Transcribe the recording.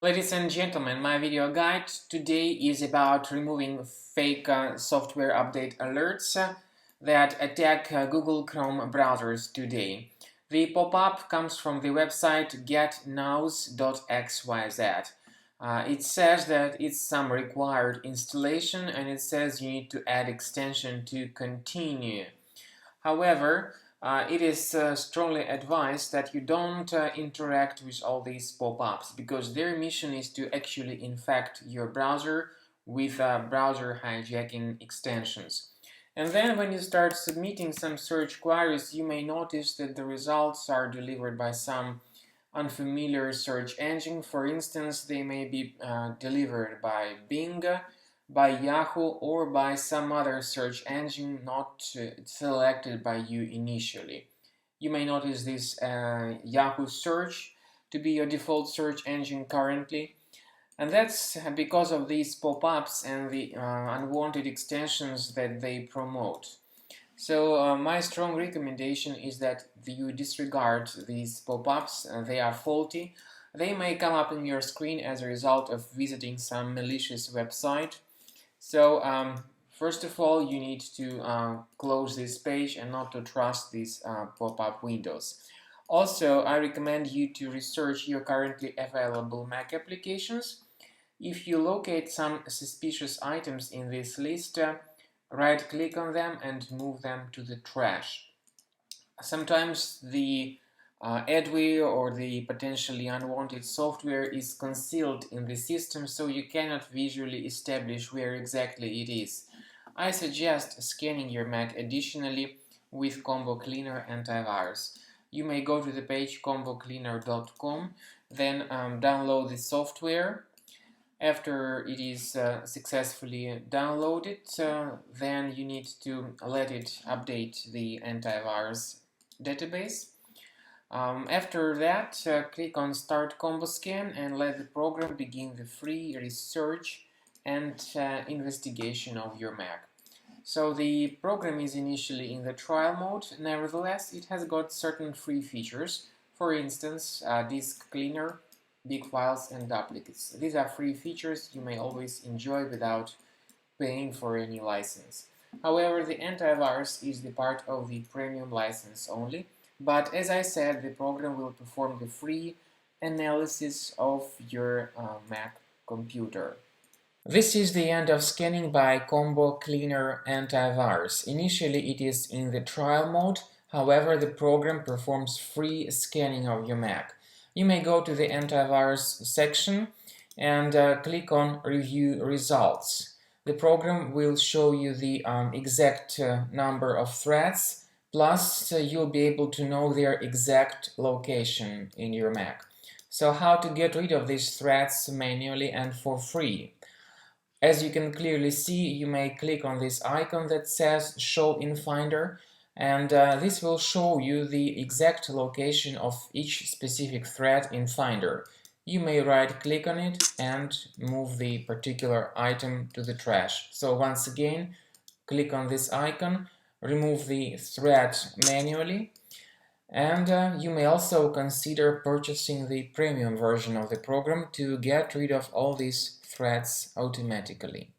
Ladies and gentlemen, my video guide today is about removing fake software update alerts that attack Google Chrome browsers today. The pop-up comes from the website Getnows.xyz. It says that it's some required installation and it says you need to add extension to continue. However, it is strongly advised that you don't interact with all these pop-ups because their mission is to actually infect your browser with browser hijacking extensions. And then when you start submitting some search queries, you may notice that the results are delivered by some unfamiliar search engine. For instance, they may be delivered by Bing, by Yahoo, or by some other search engine not selected by you initially. You may notice this Yahoo search to be your default search engine currently, and that's because of these pop-ups and the unwanted extensions that they promote. So my strong recommendation is that you disregard these pop-ups. They are faulty. They may come up on your screen as a result of visiting some malicious website. So first of all, you need to close this page and not to trust these pop-up windows. Also, I recommend you to research your currently available Mac applications. If you locate some suspicious items in this list, right-click on them and move them to the trash. Sometimes the adware or the potentially unwanted software is concealed in the system, so you cannot visually establish where exactly it is. I suggest scanning your Mac additionally with Combo Cleaner antivirus. You may go to the page combocleaner.com, then download the software. After it is successfully downloaded, then you need to let it update the antivirus database. After that, click on Start Combo Scan and let the program begin the free research and investigation of your Mac. So the program is initially in the trial mode. Nevertheless, it has got certain free features. For instance, disk cleaner, big files and duplicates. These are free features you may always enjoy without paying for any license. However, the antivirus is the part of the premium license only. But as I said, the program will perform the free analysis of your Mac computer. This is the end of scanning by Combo Cleaner Antivirus. Initially it is in the trial mode, however the program performs free scanning of your Mac. You may go to the antivirus section and click on Review Results. The program will show you the exact number of threats. Plus, you'll be able to know their exact location in your Mac. So how to get rid of these threats manually and for free? As you can clearly see, you may click on this icon that says Show in Finder, and this will show you the exact location of each specific threat in Finder. You may right-click on it and move the particular item to the trash. So once again, click on this icon, remove the threat manually, and you may also consider purchasing the premium version of the program to get rid of all these threats automatically.